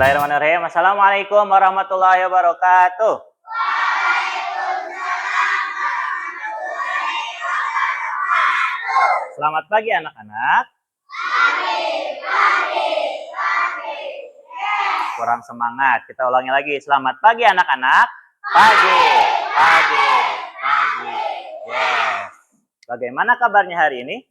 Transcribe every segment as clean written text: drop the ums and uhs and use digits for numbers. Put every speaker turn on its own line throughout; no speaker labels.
Bismillahirrahmanirrahim. Assalamualaikum warahmatullahi wabarakatuh. Selamat pagi anak-anak. Kurang semangat. Kita ulangi lagi. Selamat pagi anak-anak. Pagi. Yes. Bagaimana kabarnya hari ini?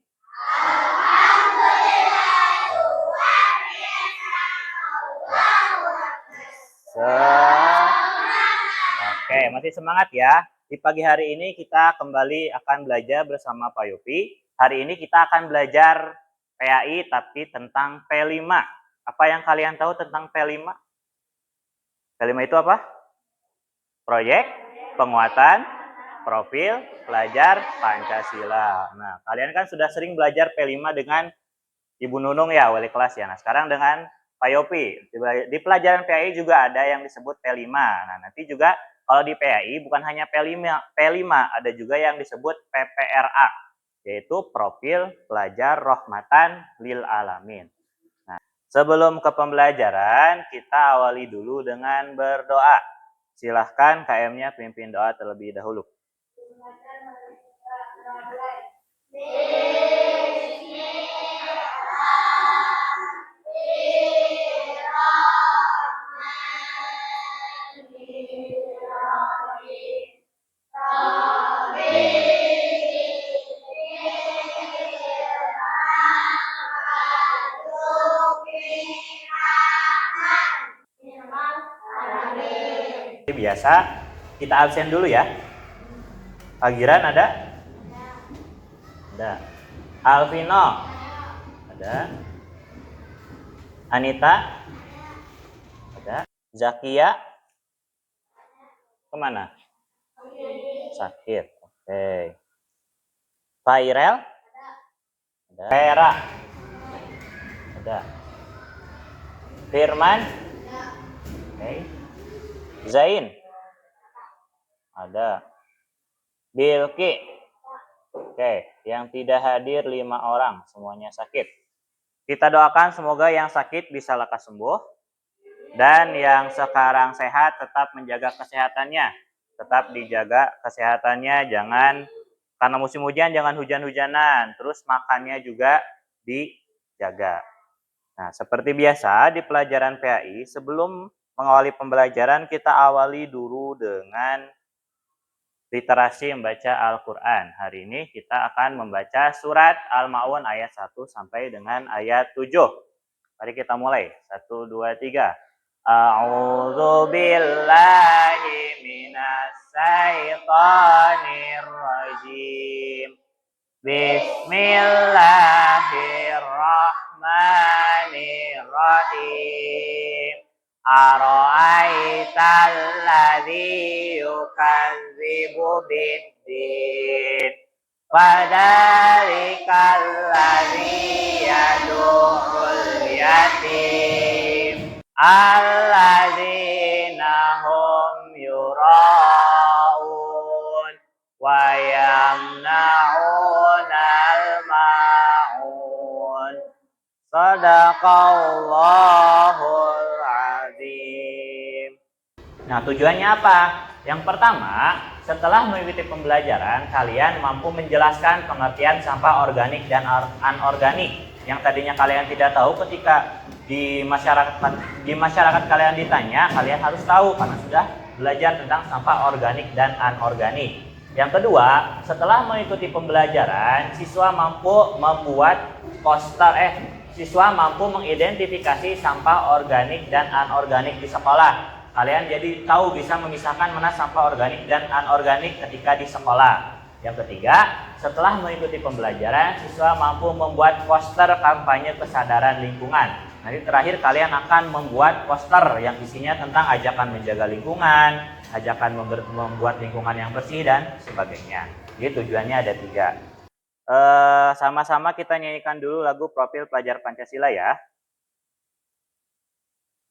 Oke, masih semangat ya. Di pagi hari ini kita kembali akan belajar bersama Pak Yopi. Hari ini kita akan belajar PAI tapi tentang P5. Apa yang kalian tahu tentang P5? P5 itu apa? Proyek penguatan profil pelajar Pancasila. Nah, kalian kan sudah sering belajar P5 dengan Ibu Nunung ya, wali kelas ya. Nah, sekarang dengan Pak Yopi. Di pelajaran PAI juga ada yang disebut P5. Nah, nanti juga kalau di PAI bukan hanya P5, ada juga yang disebut PPRA, yaitu Profil Pelajar Rahmatan Lil Alamin. Nah, sebelum ke pembelajaran, kita awali dulu dengan berdoa. Silahkan KM-nya pimpin doa terlebih dahulu. Biasa kita absen dulu ya. Agiran ada? Ada. Alvino? Ada. Anita? Ada. Zakia? Kemana? Sakit. Oke. Fairel? Ada. Vera? Ada. Firman? Oke. Zain? Ada. Bilki? Oke, yang tidak hadir 5 orang, semuanya sakit. Kita doakan semoga yang sakit bisa lekas sembuh dan yang sekarang sehat tetap menjaga kesehatannya. Tetap dijaga kesehatannya, jangan karena musim hujan jangan hujan-hujanan, terus makannya juga dijaga. Nah, seperti biasa di pelajaran PAI, sebelum mengawali pembelajaran kita awali dulu dengan literasi membaca Al-Quran. Hari ini kita akan membaca surat Al-Ma'un ayat 1 sampai dengan ayat 7. Mari kita mulai. 1, 2, 3. A'udzu billahi minas syaitonir rajim. Bismillahirrahmanirrahim. Ara'aital ladzi yukadzibu biddin fadzalikal ladzi yad'ul yatim alladzina hum yura'un wa yamna'unal ma'un. Shadaqallahul azim. Nah, tujuannya apa? Yang pertama, setelah mengikuti pembelajaran, kalian mampu menjelaskan pengertian sampah organik dan anorganik yang tadinya kalian tidak tahu. Ketika di masyarakat kalian ditanya, kalian harus tahu karena sudah belajar tentang sampah organik dan anorganik. Yang kedua, setelah mengikuti pembelajaran, siswa mampu mengidentifikasi sampah organik dan anorganik di sekolah. Kalian jadi tahu bisa memisahkan mana sampah organik dan anorganik ketika di sekolah. Yang ketiga, setelah mengikuti pembelajaran, siswa mampu membuat poster kampanye kesadaran lingkungan. Nanti terakhir kalian akan membuat poster yang isinya tentang ajakan menjaga lingkungan, ajakan membuat lingkungan yang bersih dan sebagainya. Jadi tujuannya ada 3. Sama-sama kita nyanyikan dulu lagu Profil Pelajar Pancasila ya.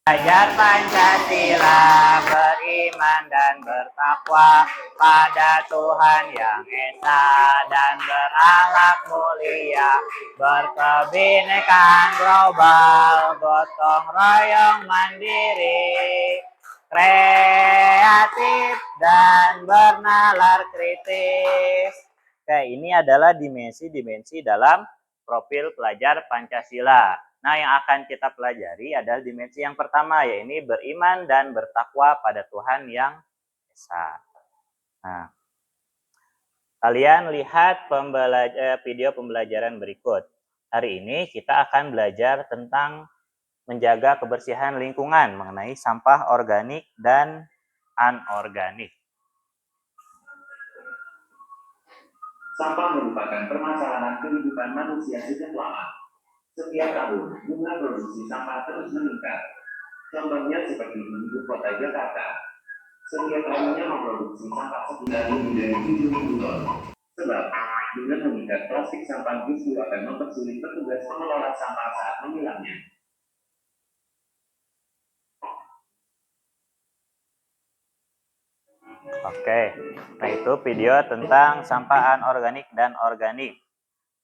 Belajar Pancasila, beriman dan bertakwa pada Tuhan Yang Esa dan berakhlak mulia, berkebinekaan global, gotong royong mandiri, kreatif dan bernalar kritis. Oke, ini adalah dimensi-dimensi dalam profil pelajar Pancasila. Nah, yang akan kita pelajari adalah dimensi yang pertama, yaitu beriman dan bertakwa pada Tuhan Yang Esa. Nah, kalian lihat video pembelajaran berikut. Hari ini kita akan belajar tentang menjaga kebersihan lingkungan mengenai sampah organik dan anorganik.
Sampah merupakan permasalahan kehidupan manusia sejak lama. Setiap tahun, jumlah produksi sampah terus meningkat. Contohnya seperti di kota Jakarta. Setiap harinya memproduksi sampah sekitar lebih dari 7.000 ton. Sebab, dengan mengikat plastik sampah justru akan mempersulit petugas pengelola sampah saat memilahnya.
Oke, nah itu video tentang sampah anorganik dan organik.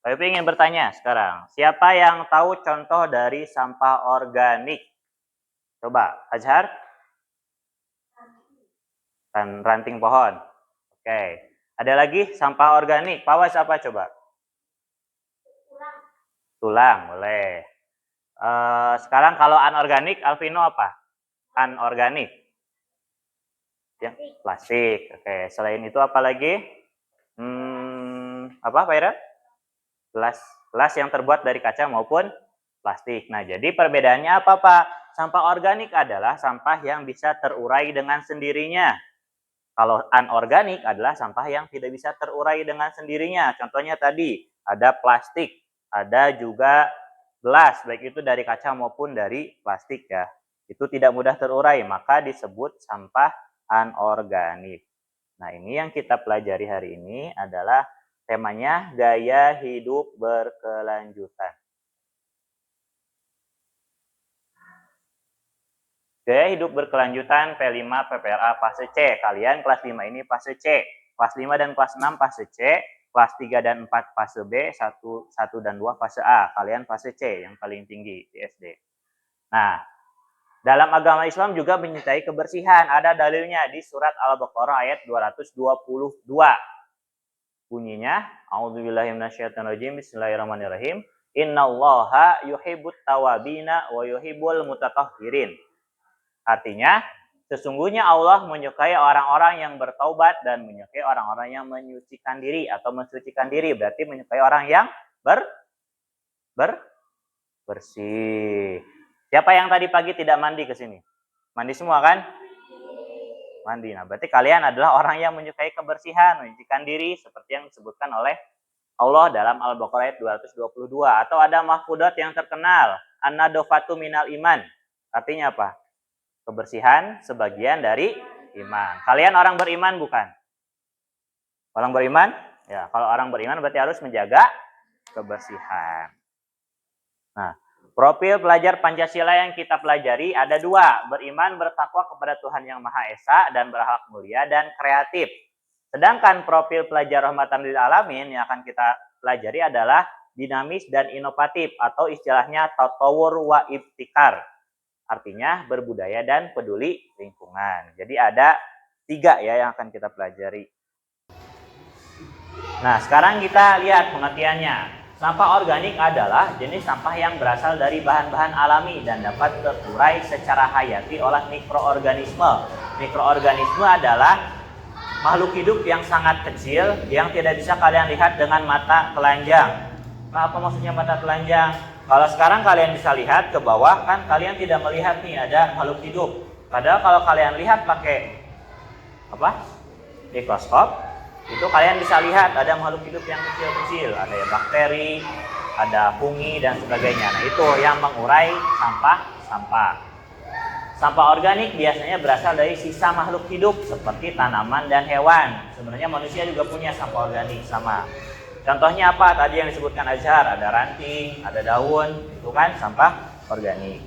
Saya ingin bertanya sekarang, siapa yang tahu contoh dari sampah organik? Coba, Azhar? Ranting pohon. Oke, ada lagi sampah organik. Pawas apa coba? Tulang, boleh. Sekarang kalau anorganik, Alvino apa? Anorganik. Ya, plastik. Oke, selain itu apa lagi? Apa Pak Ira? Gelas yang terbuat dari kaca maupun plastik. Nah, jadi perbedaannya apa Pak? Sampah organik adalah sampah yang bisa terurai dengan sendirinya. Kalau anorganik adalah sampah yang tidak bisa terurai dengan sendirinya. Contohnya tadi, ada plastik, ada juga gelas, baik itu dari kaca maupun dari plastik ya. Itu tidak mudah terurai, maka disebut sampah anorganik. Nah, ini yang kita pelajari hari ini adalah temanya gaya hidup berkelanjutan. Gaya hidup berkelanjutan P5 PPLA fase C. Kalian kelas 5 ini fase C. Kelas 5 dan kelas 6 fase C. Kelas 3 dan 4 fase B. 1 dan 2 fase A. Kalian fase C yang paling tinggi di SD. Nah, dalam agama Islam juga menyintai kebersihan. Ada dalilnya di surat Al-Baqarah ayat 222. Bunyinya, A'udzubillahiminasyaitonirrajim, Bismillahirrahmanirrahim. Innallaha yuhibbut tawabina wa yuhibbul mutatahhirin. Artinya, sesungguhnya Allah menyukai orang-orang yang bertaubat dan menyukai orang-orang yang menyucikan diri atau mensucikan diri. Berarti menyukai orang yang bersih. Siapa yang tadi pagi tidak mandi ke sini? Mandi semua kan? Mandi. Nah, berarti kalian adalah orang yang menyukai kebersihan, menyucikan diri seperti yang disebutkan oleh Allah dalam Al-Baqarah ayat 222. Atau ada mahfudat yang terkenal, an-nadofatu minal iman. Artinya apa? Kebersihan sebagian dari iman. Kalian orang beriman bukan? Orang beriman? Ya, kalau orang beriman berarti harus menjaga kebersihan. Nah, profil pelajar Pancasila yang kita pelajari ada 2. Beriman, bertakwa kepada Tuhan Yang Maha Esa dan berakhlak mulia dan kreatif. Sedangkan profil pelajar Rahmatan lil Alamin yang akan kita pelajari adalah dinamis dan inovatif atau istilahnya tatawur wa ibtikar. Artinya berbudaya dan peduli lingkungan. Jadi ada 3 ya yang akan kita pelajari. Nah, sekarang kita lihat pengertiannya. Sampah organik adalah jenis sampah yang berasal dari bahan-bahan alami dan dapat terurai secara hayati oleh mikroorganisme. Mikroorganisme adalah makhluk hidup yang sangat kecil yang tidak bisa kalian lihat dengan mata telanjang. Nah, apa maksudnya mata telanjang? Kalau sekarang kalian bisa lihat ke bawah, kan kalian tidak melihat nih ada makhluk hidup. Padahal kalau kalian lihat pakai mikroskop, itu kalian bisa lihat ada makhluk hidup yang kecil-kecil. Ada ya bakteri, ada fungi dan sebagainya. Nah, itu yang mengurai sampah. Sampah organik biasanya berasal dari sisa makhluk hidup seperti tanaman dan hewan. Sebenarnya manusia juga punya sampah organik sama. Contohnya apa? Tadi yang disebutkan Azhar, ada ranting, ada daun, itu kan sampah organik.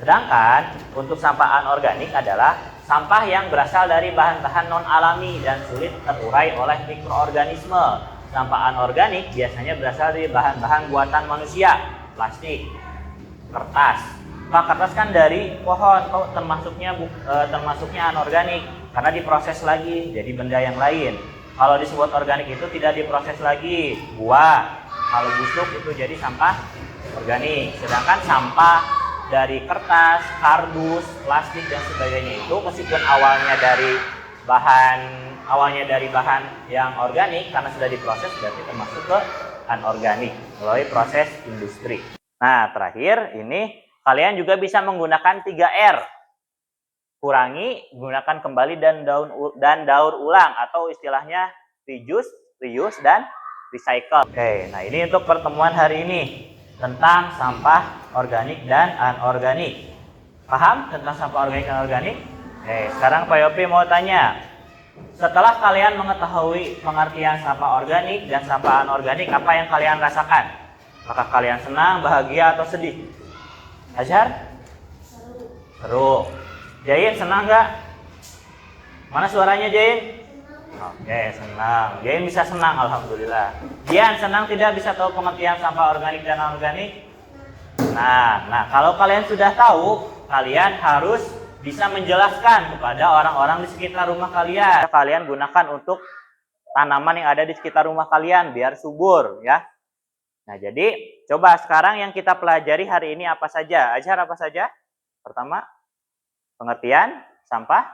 Sedangkan untuk sampah anorganik adalah sampah yang berasal dari bahan-bahan non-alami dan sulit terurai oleh mikroorganisme. Sampah anorganik biasanya berasal dari bahan-bahan buatan manusia, plastik, kertas. Pak, kertas kan dari pohon, kok termasuknya anorganik karena diproses lagi jadi benda yang lain. Kalau disebut organik itu tidak diproses lagi, buah. Kalau busuk itu jadi sampah organik. Sedangkan sampah dari kertas, kardus, plastik dan sebagainya itu meskipun awalnya dari bahan yang organik, karena sudah diproses berarti termasuk ke anorganik melalui proses industri. Nah, terakhir ini kalian juga bisa menggunakan 3R. Kurangi, gunakan kembali dan daur ulang atau istilahnya reuse dan recycle. Oke, nah ini untuk pertemuan hari ini tentang sampah organik dan anorganik. Paham tentang sampah organik dan anorganik? Oke, sekarang Pak Yopi mau tanya. Setelah kalian mengetahui pengertian sampah organik dan sampah anorganik, apa yang kalian rasakan? Apakah kalian senang, bahagia, atau sedih? Azhar? Seru. Jain senang nggak? Mana suaranya Jain? Oke, senang. Jain bisa senang, alhamdulillah. Jian senang tidak bisa tahu pengertian sampah organik dan anorganik? Nah, kalau kalian sudah tahu, kalian harus bisa menjelaskan kepada orang-orang di sekitar rumah kalian. Kalian gunakan untuk tanaman yang ada di sekitar rumah kalian biar subur, ya. Nah, jadi coba sekarang yang kita pelajari hari ini apa saja? Azhar apa saja? Pertama, pengertian sampah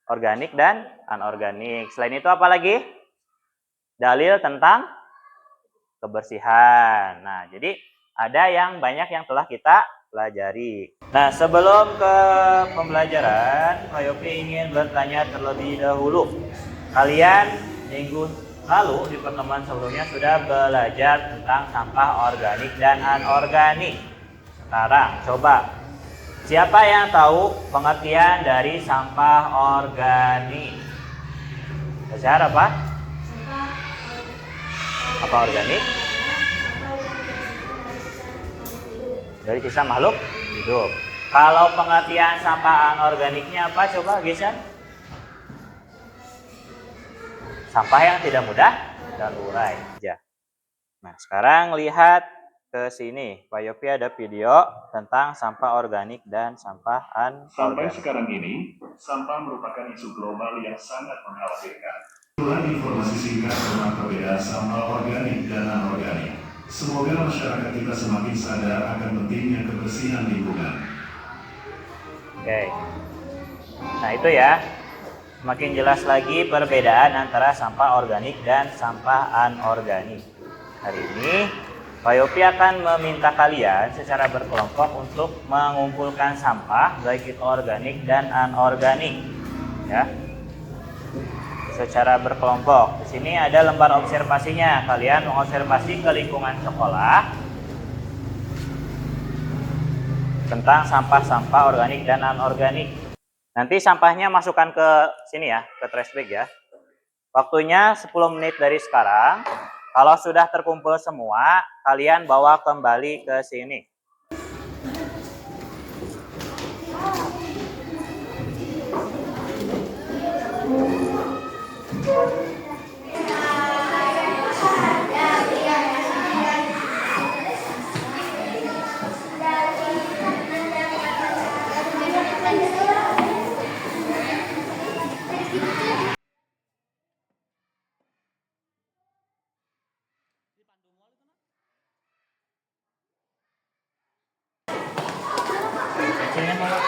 organik dan anorganik. Selain itu apa lagi? Dalil tentang kebersihan. Nah, jadi ada yang banyak yang telah kita pelajari. Nah, sebelum ke pembelajaran, Pak Yopi ingin bertanya terlebih dahulu. Kalian minggu lalu di pertemuan sebelumnya sudah belajar tentang sampah organik dan anorganik. Sekarang coba, siapa yang tahu pengertian dari sampah organik? Azhar apa? Apa organik? Dari sisa makhluk hidup. Kalau pengertian sampah anorganiknya apa? Coba Gisan. Sampah yang tidak mudah terurai. Ya. Nah, sekarang lihat ke sini. Pak Yopi ada video tentang sampah organik dan sampah anorganik.
Sampai sekarang ini, sampah merupakan isu global yang sangat mengkhawatirkan. Itulah informasi singkat tentang perbedaan sampah organik dan anorganik. Semoga masyarakat kita semakin sadar akan pentingnya kebersihan lingkungan.
Oke. Nah, itu ya. Semakin jelas lagi perbedaan antara sampah organik dan sampah anorganik. Hari ini Pak Yopi akan meminta kalian secara berkelompok untuk mengumpulkan sampah baik itu organik dan anorganik, ya. Secara berkelompok. Di sini ada lembar observasinya. Kalian mengobservasi ke lingkungan sekolah tentang sampah-sampah organik dan anorganik. Nanti sampahnya masukkan ke sini ya, ke trash bag ya. Waktunya 10 menit dari sekarang. Kalau sudah terkumpul semua, kalian bawa kembali ke sini. Pensilnya mana?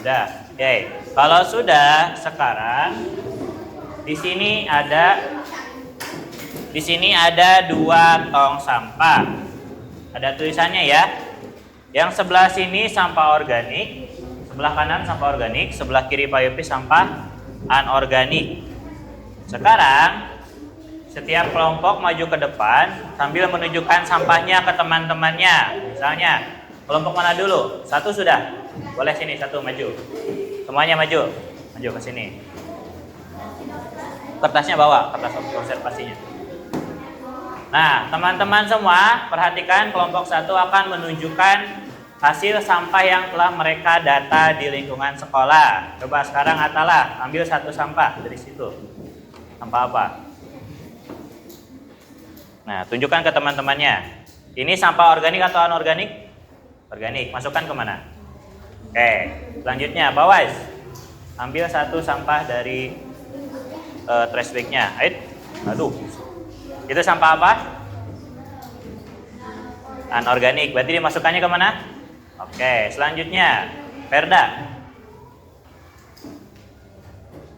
Sudah. Oke. Kalau sudah, sekarang di sini ada 2 tong sampah. Ada tulisannya ya. Yang sebelah sini sampah organik, sebelah kanan sampah organik, sebelah kiri Pak Yopi sampah anorganik. Sekarang setiap kelompok maju ke depan sambil menunjukkan sampahnya ke teman-temannya. Misalnya, kelompok mana dulu? Satu sudah. Boleh sini, satu maju. Semuanya maju. Maju ke sini. Kertasnya bawa, kertas observasinya. Nah, teman-teman semua, perhatikan kelompok 1 akan menunjukkan hasil sampah yang telah mereka data di lingkungan sekolah. Coba sekarang Atala, ambil 1 sampah dari situ. Sampah apa? Nah, tunjukkan ke teman-temannya. Ini sampah organik atau anorganik? Organik. Masukkan kemana? Oke. Selanjutnya, Bawais. Ambil 1 sampah dari trash bag-nya. Aduh. Itu sampah apa? Anorganik. Berarti dimasukkannya kemana? Oke. Selanjutnya, Perda.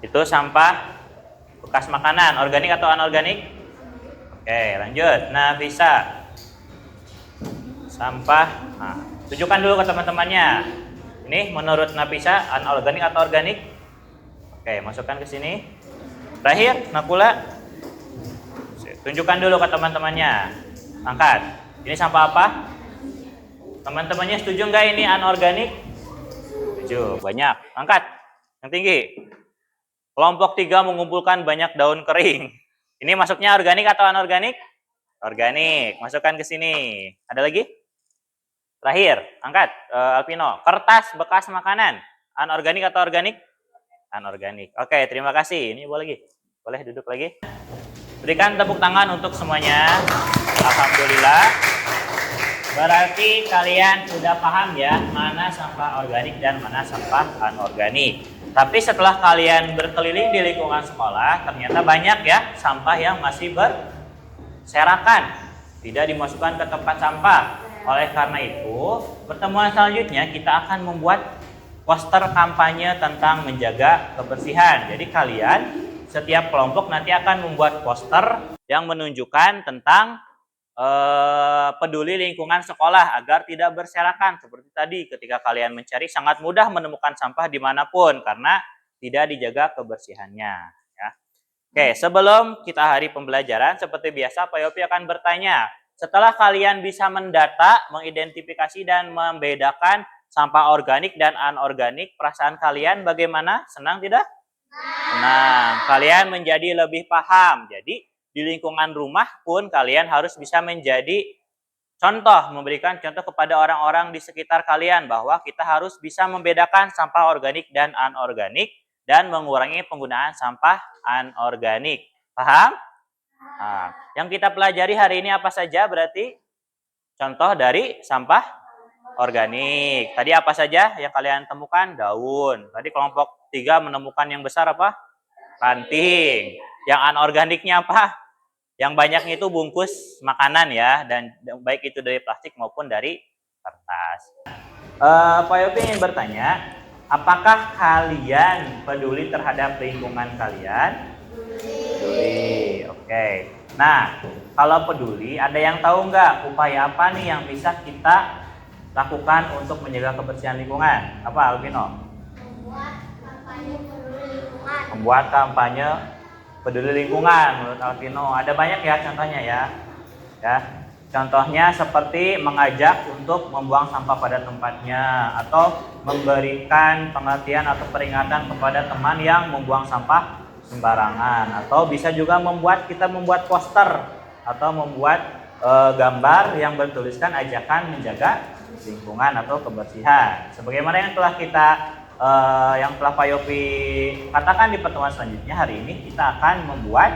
Itu sampah bekas makanan. Organik atau anorganik? Oke, lanjut. Nafisa. Sampah. Nah, tunjukkan dulu ke teman-temannya. Ini menurut Nafisa anorganik atau organik? Oke, masukkan ke sini. Terakhir, Nakula. Tunjukkan dulu ke teman-temannya. Angkat. Ini sampah apa? Teman-temannya setuju nggak ini anorganik? Setuju. Banyak. Angkat. Yang tinggi. Kelompok 3 mengumpulkan banyak daun kering. Ini masuknya organik atau anorganik? Organik. Masukkan ke sini. Ada lagi? Terakhir, angkat Alpino. Kertas bekas makanan. Anorganik atau organik? Anorganik. Oke, terima kasih. Ini boleh lagi. Boleh duduk lagi. Berikan tepuk tangan untuk semuanya. Alhamdulillah. Berarti kalian sudah paham ya mana sampah organik dan mana sampah anorganik. Tapi setelah kalian berkeliling di lingkungan sekolah, ternyata banyak ya sampah yang masih berserakan, tidak dimasukkan ke tempat sampah. Oleh karena itu, pertemuan selanjutnya kita akan membuat poster kampanye tentang menjaga kebersihan. Jadi kalian setiap kelompok nanti akan membuat poster yang menunjukkan tentang peduli lingkungan sekolah agar tidak berserakan. Seperti tadi ketika kalian mencari sangat mudah menemukan sampah dimanapun karena tidak dijaga kebersihannya ya. Oke, sebelum kita hari pembelajaran seperti biasa Pak Yopi akan bertanya, setelah kalian bisa mendata, mengidentifikasi dan membedakan sampah organik dan anorganik, perasaan kalian bagaimana? Senang tidak? Senang. Kalian menjadi lebih paham. Jadi di lingkungan rumah pun kalian harus bisa menjadi contoh, memberikan contoh kepada orang-orang di sekitar kalian bahwa kita harus bisa membedakan sampah organik dan anorganik dan mengurangi penggunaan sampah anorganik. Paham? Nah, yang kita pelajari hari ini apa saja berarti? Contoh dari sampah organik. Tadi apa saja yang kalian temukan? Daun. Tadi kelompok 3 menemukan yang besar apa? Ranting. Yang anorganiknya apa? Yang banyaknya itu bungkus makanan ya, dan baik itu dari plastik maupun dari kertas. Pak Yopi ingin bertanya, apakah kalian peduli terhadap lingkungan kalian? Peduli. Oke. Nah, kalau peduli, ada yang tahu nggak upaya apa nih yang bisa kita lakukan untuk menjaga kebersihan lingkungan? Apa, Alvino?
Membuat kampanye peduli lingkungan.
Membuat kampanye peduli lingkungan menurut Alvino. Ada banyak ya contohnya ya. Contohnya seperti mengajak untuk membuang sampah pada tempatnya atau memberikan pengertian atau peringatan kepada teman yang membuang sampah sembarangan, atau bisa juga kita membuat poster atau membuat gambar yang bertuliskan ajakan menjaga lingkungan atau kebersihan. Sebagaimana yang telah Pak Yopi katakan di pertemuan selanjutnya, hari ini kita akan membuat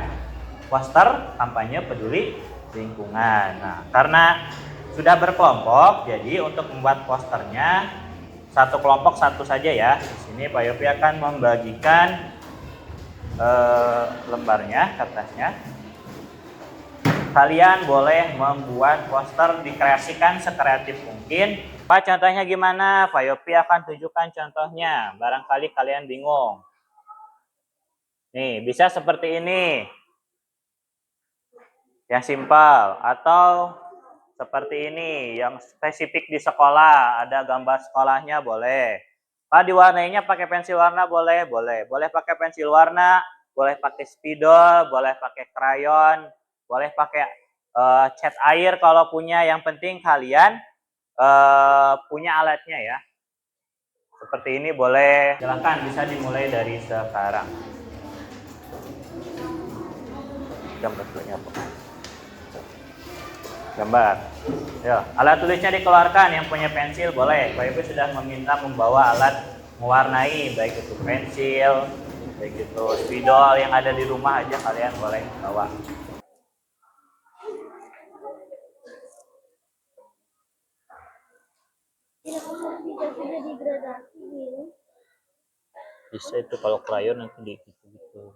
poster kampanye peduli lingkungan. Nah, karena sudah berkelompok, jadi untuk membuat posternya satu kelompok satu saja ya. Di sini Pak Yopi akan membagikan lembarnya, kertasnya. Kalian boleh membuat poster, dikreasikan sekreatif mungkin Pak, contohnya gimana? Pak Yopi akan tunjukkan contohnya. Barangkali kalian bingung. Nih, bisa seperti ini. Yang simpel. Atau seperti ini. Yang spesifik di sekolah. Ada gambar sekolahnya, boleh. Pak, diwarnainya pakai pensil warna, boleh? Boleh. Boleh pakai pensil warna, boleh pakai spidol, boleh pakai krayon, boleh pakai cat air kalau punya. Yang penting kalian punya alatnya ya. Seperti ini boleh. Silahkan, bisa dimulai dari sekarang. Gambarnya apa? Gambar. Ya, alat tulisnya dikeluarkan. Yang punya pensil boleh. Pak Ibu sudah meminta membawa alat mewarnai, baik itu pensil, baik itu spidol yang ada di rumah aja kalian boleh bawa. Bisa itu kalau krayon nanti di gitu-gitu.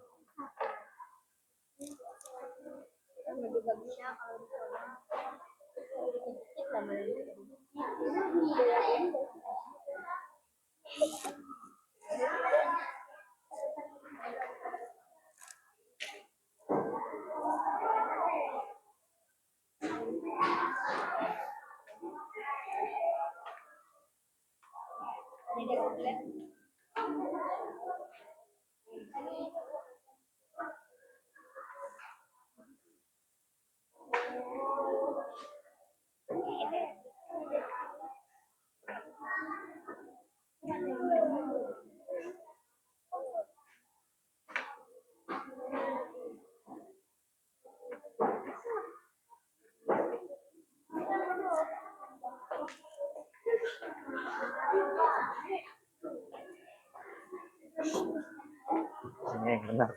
Ini yang benar.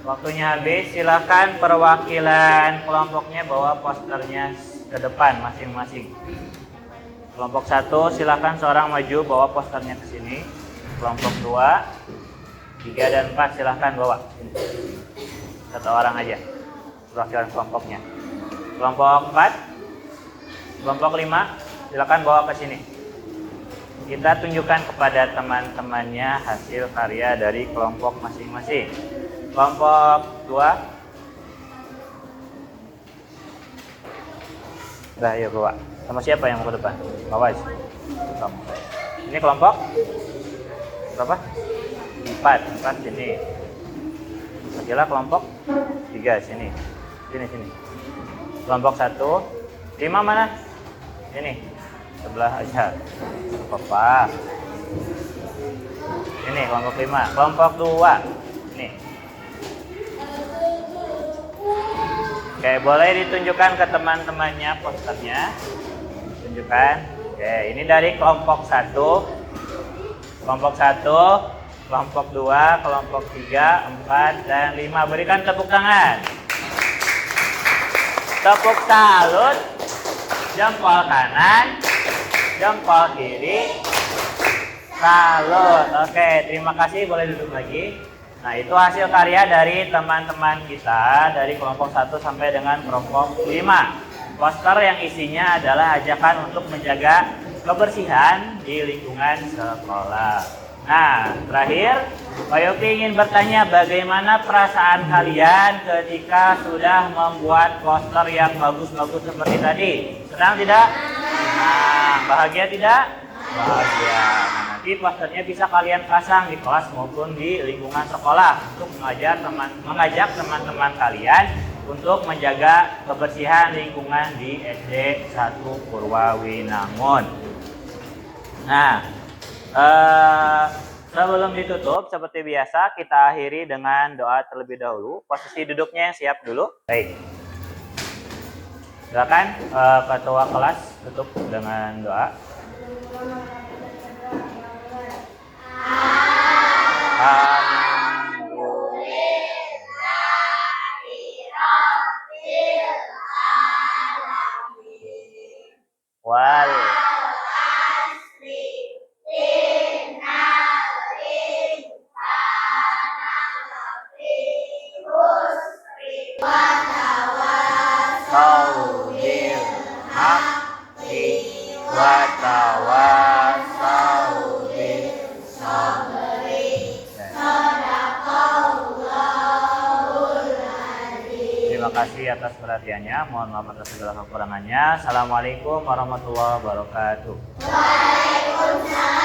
Waktunya habis, silakan perwakilan kelompoknya bawa posternya ke depan masing-masing. Kelompok 1 silakan seorang maju bawa posternya ke sini. Kelompok 2, 3 dan 4 silakan bawa. Satu orang aja perwakilan kelompoknya. Kelompok 4, kelompok 5 silakan bawa ke sini. Kita tunjukkan kepada teman-temannya hasil karya dari kelompok masing-masing. Kelompok 2. Udah, yuk bawa. Sama siapa yang mau ke depan? Bawa. Ini kelompok berapa? 4 sini. Kira kelompok 3 sini. Sini. Kelompok 1. 5 mana? Ini. Sebelah aja. Apa? Ini kelompok 5. Kelompok 2. Nih. Oke, boleh ditunjukkan ke teman-temannya posternya. Tunjukkan. Oke, ini dari kelompok 1. Kelompok 1, kelompok 2, kelompok 3, 4, dan 5. Berikan tepuk tangan. Tepuk salut. Jempol kanan, jempol kiri, salut. Oke, terima kasih. Boleh duduk lagi. Nah, itu hasil karya dari teman-teman kita dari kelompok 1 sampai dengan kelompok 5. Poster yang isinya adalah ajakan untuk menjaga kebersihan di lingkungan sekolah. Nah, terakhir, Pak Yopi ingin bertanya bagaimana perasaan kalian ketika sudah membuat poster yang bagus-bagus seperti tadi? Senang tidak? Nah, bahagia tidak? Bahagia. Nah, nanti posternya bisa kalian pasang di kelas maupun di lingkungan sekolah untuk mengajak teman-teman kalian untuk menjaga kebersihan lingkungan di SD 1 Purwawinangun. Nah, sebelum ditutup seperti biasa kita akhiri dengan doa terlebih dahulu. Posisi duduknya yang siap dulu. Baik. Silakan ketua kelas tutup dengan doa. Wal Terima kasih atas perhatiannya. Mohon maaf atas segala kekurangannya. Assalamualaikum warahmatullahi wabarakatuh.
Waalaikumsalam.